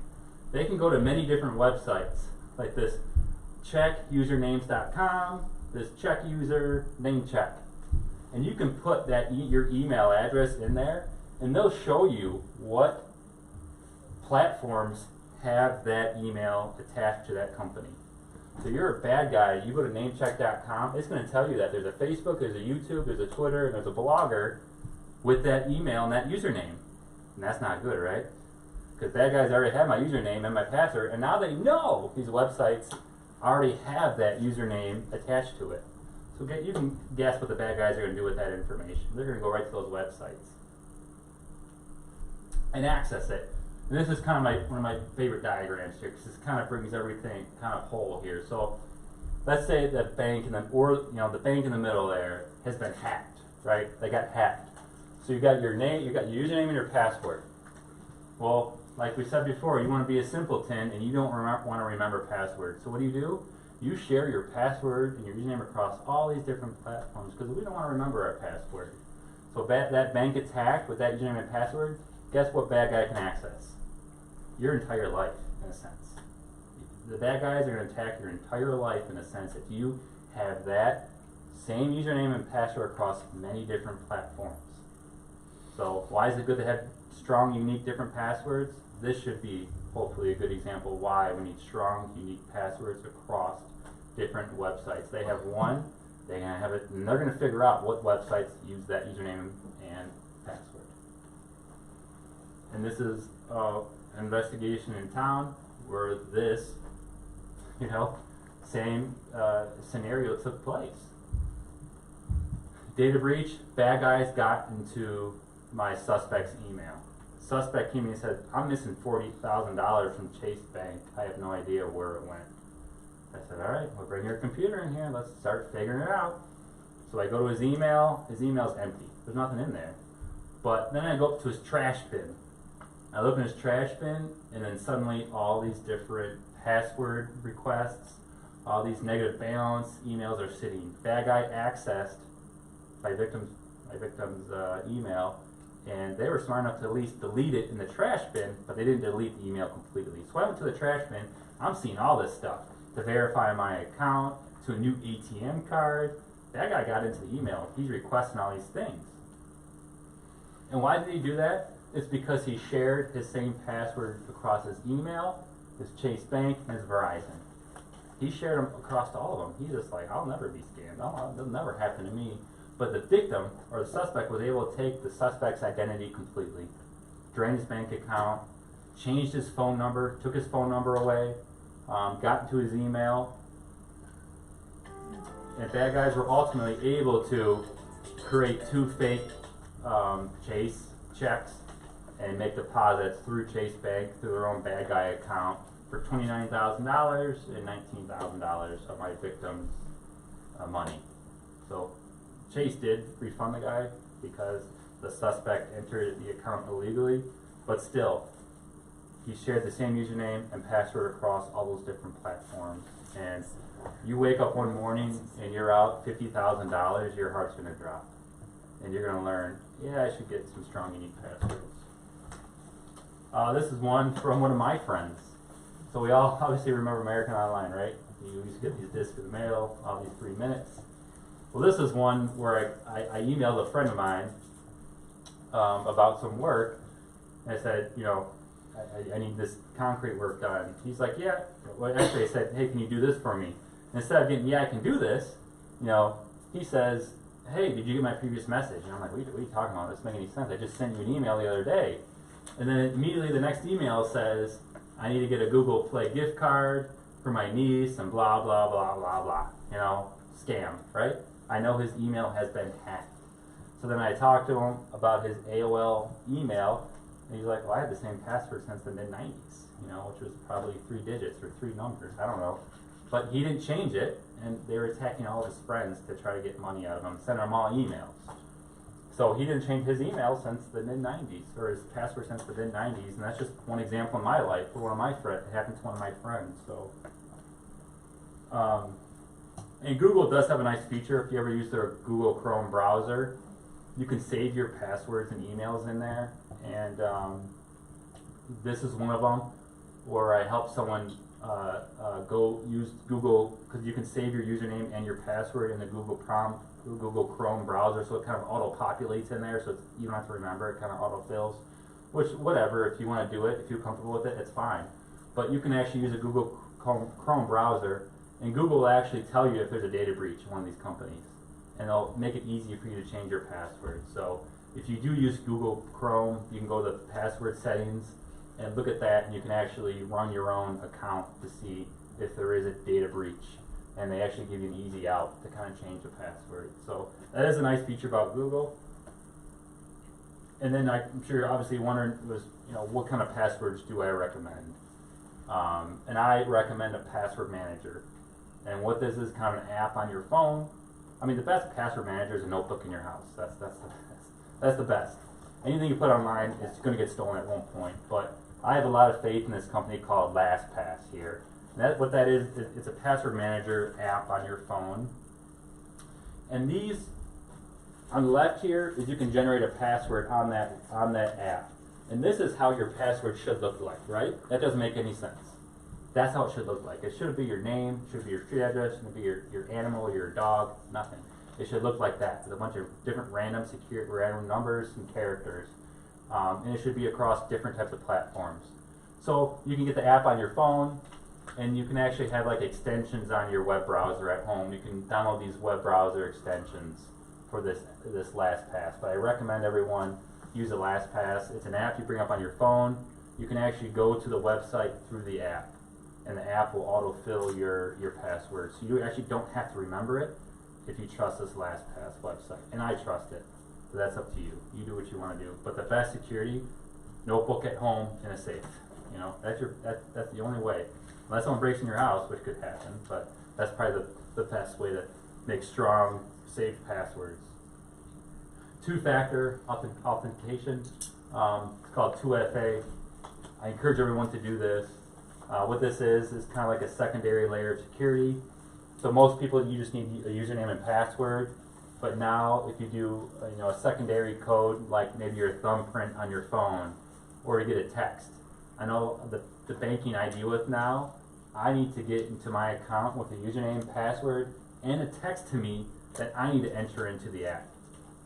they can go to many different websites like this checkusernames.com, this check user name check, and you can put that your email address in there, and they'll show you what platforms have that email attached to that company. So you're a bad guy, you go to namecheck.com, it's going to tell you that there's a Facebook, there's a YouTube, there's a Twitter, and there's a blogger with that email and that username. And that's not good, right? Because bad guys already have my username and my password, and now they know these websites already have that username attached to it. So you can guess what the bad guys are going to do with that information. They're going to go right to those websites and access it. And this is kind of one of my favorite diagrams here, because this kind of brings everything kind of whole here. So let's say the bank the bank in the middle there has been hacked, right? They got hacked. So you got your name, you got your username and your password. Well, like we said before, you want to be a simpleton and you don't want to remember passwords. So what do? You share your password and your username across all these different platforms, because we don't want to remember our password. So that bank gets hacked with that username and password. Guess what bad guy can access? Your entire life, in a sense. The bad guys are going to attack your entire life in a sense if you have that same username and password across many different platforms. So why is it good to have strong, unique, different passwords? This should be hopefully a good example why we need strong, unique passwords across different websites. They have one, they're going to have it, and they're going to figure out what websites use that username and password. And this is an investigation in town where this, same scenario took place. Data breach, bad guys got into my suspect's email. Suspect came in and said, I'm missing $40,000 from Chase Bank. I have no idea where it went. I said, all right, well, bring your computer in here. Let's start figuring it out. So I go to his email. His email's empty. There's nothing in there. But then I go up to his trash bin. I look in his trash bin, and then suddenly all these different password requests, all these negative balance emails are sitting. Bad guy accessed my victim's email, and they were smart enough to at least delete it in the trash bin, but they didn't delete the email completely. So I went to the trash bin. I'm seeing all this stuff to verify my account, to a new ATM card. That guy got into the email. He's requesting all these things. And why did he do that? It's because he shared his same password across his email, his Chase Bank, and his Verizon. He shared them across all of them. He's just like, I'll never be scammed. It'll never happen to me. But the victim, or the suspect, was able to take the suspect's identity completely, drain his bank account, changed his phone number, took his phone number away, got into his email. And bad guys were ultimately able to create 2 fake Chase checks and make deposits through Chase Bank through their own bad guy account for $29,000 and $19,000 of my victim's money. So Chase did refund the guy because the suspect entered the account illegally, but still, he shared the same username and password across all those different platforms. And you wake up one morning and you're out $50,000, your heart's going to drop. And you're going to learn, yeah, I should get some strong, unique passwords. This is one from one of my friends. So we all obviously remember American Online, right? You used to get these discs in the mail, all these 3 minutes. Well, this is one where I emailed a friend of mine about some work. And I said, I need this concrete work done. He's like, yeah. Well, actually, I said, hey, can you do this for me? And instead of getting, yeah, I can do this, he says, hey, did you get my previous message? And I'm like, what are you talking about? This doesn't make any sense. I just sent you an email the other day. And then immediately the next email says, I need to get a Google Play gift card for my niece and blah, blah, blah, blah, blah. Scam, right? I know his email has been hacked. So then I talked to him about his AOL email, And he's like, well, I had the same password since the mid-90s, you know, which was probably 3 digits or 3 numbers, I don't know. But he didn't change it, and they were attacking all of his friends to try to get money out of him, sending them all emails. So he didn't change his email since the mid-90s, or his password since the mid-90s, and that's just one example in my life for one of my friends. It happened to one of my friends, so. And Google does have a nice feature. If you ever use their Google Chrome browser, you can save your passwords and emails in there, and this is one of them where I help someone go use Google, because you can save your username and your password in the Google Chrome browser, so it kind of auto-populates in there, so it's, you don't have to remember, it kind of auto-fills, which, whatever, if you want to do it, if you're comfortable with it, it's fine. But you can actually use a Google Chrome browser, and Google will actually tell you if there's a data breach in one of these companies, and they'll make it easy for you to change your password. So if you do use Google Chrome, you can go to the password settings and look at that, and you can actually run your own account to see if there is a data breach, and they actually give you an easy out to kind of change the password. So that is a nice feature about Google. And then I'm sure you're obviously wondering what kind of passwords do I recommend? And I recommend a password manager. And what this is, kind of an app on your phone. I mean, the best password manager is a notebook in your house. That's the best. That's the best. Anything you put online is going to get stolen at one point. But I have a lot of faith in this company called LastPass here. And what that is, it's a password manager app on your phone. And these, on the left here, is you can generate a password on that app. And this is how your password should look like, right? That doesn't make any sense. That's how it should look like. It shouldn't be your name, it should be your street address, it shouldn't be your animal, your dog, nothing. It should look like that, with a bunch of different random numbers and characters. And it should be across different types of platforms. So you can get the app on your phone, and you can actually have like extensions on your web browser at home. You can download these web browser extensions for this LastPass. But I recommend everyone use a LastPass. It's an app you bring up on your phone. You can actually go to the website through the app, and the app will autofill your password. So you actually don't have to remember it if you trust this LastPass website. And I trust it. So that's up to you. You do what you want to do. But the best security, notebook at home in a safe. You know, that's the only way. Unless someone breaks in your house, which could happen, but that's probably the best way to make strong, safe passwords. Two-factor authentication. It's called 2FA. I encourage everyone to do this. What this is kind of like a secondary layer of security. So most people, you just need a username and password. But now, if you do a secondary code, like maybe your thumbprint on your phone, or you get a text. I know the banking I deal with now, I need to get into my account with a username, password, and a text to me that I need to enter into the app.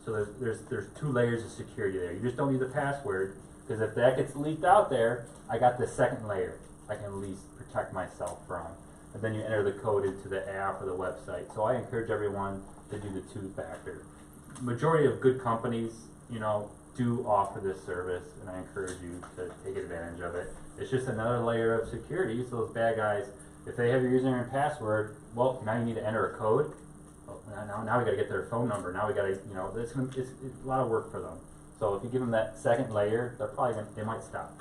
So there's 2 layers of security there. You just don't need the password, because if that gets leaked out there, I got the second layer I can at least protect myself from. And then you enter the code into the app or the website. So I encourage everyone to do the 2-factor. Majority of good companies, do offer this service, and I encourage you to take advantage of it. It's just another layer of security, so those bad guys, if they have your username and password, well, now you need to enter a code. Well, now we got to get their phone number. Now we got to, it's a lot of work for them. So if you give them that second layer, they might stop.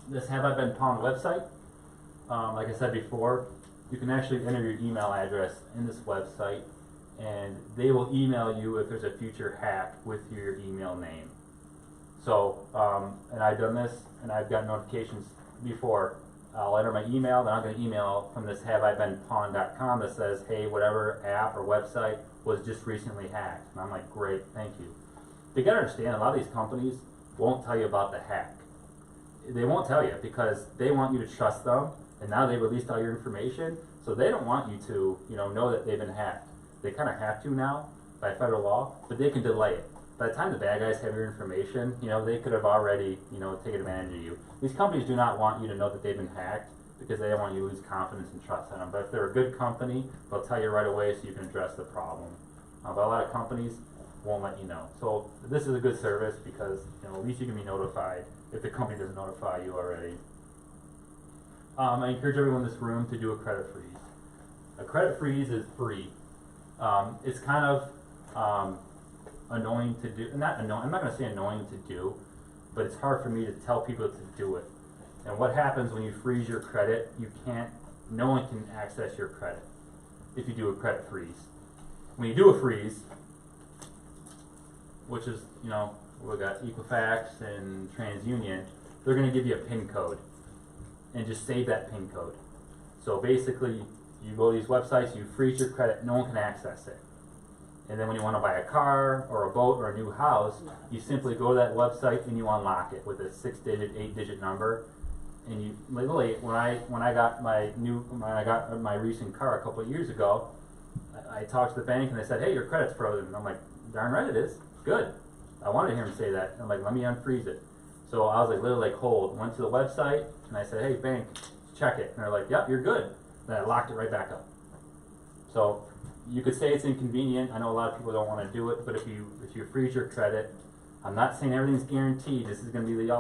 This Have I Been Pawned website, like I said before, you can actually enter your email address in this website, and they will email you if there's a future hack with your email name. So, and I've done this, and I've got notifications before. I'll enter my email, then I'll get an email from this haveibeenpawned.com that says, hey, whatever app or website was just recently hacked. And I'm like, great, thank you. You gotta understand, a lot of these companies won't tell you about the hack. They won't tell you because they want you to trust them, and now they released all your information, so they don't want you to, know that they've been hacked. They kind of have to now by federal law, but they can delay it. By the time the bad guys have your information, they could have already, taken advantage of you. These companies do not want you to know that they've been hacked because they don't want you to lose confidence and trust in them. But if they're a good company, they'll tell you right away so you can address the problem. But a lot of companies won't let you know. So this is a good service because at least you can be notified if the company doesn't notify you already. I encourage everyone in this room to do a credit freeze. A credit freeze is free. It's kind of annoying to do, not annoying, I'm not gonna say annoying to do, but it's hard for me to tell people to do it. And what happens when you freeze your credit, no one can access your credit if you do a credit freeze. When you do a freeze, which is, you know, we got Equifax and TransUnion, they're gonna give you a PIN code and just save that PIN code. So basically, you go to these websites, you freeze your credit, no one can access it. And then when you wanna buy a car or a boat or a new house, you simply go to that website and you unlock it with a 6-digit, 8-digit number. And you, literally, when I got my recent car a couple of years ago, I talked to the bank and they said, hey, your credit's frozen. And I'm like, darn right it is, good. I wanted to hear him say that. I'm like, let me unfreeze it. So I was like, literally like, hold, went to the website and I said, hey, bank, check it. And they're like, yep, you're good. Then I locked it right back up. So you could say it's inconvenient. I know a lot of people don't want to do it, but if you freeze your credit, I'm not saying everything's guaranteed. This is going to be the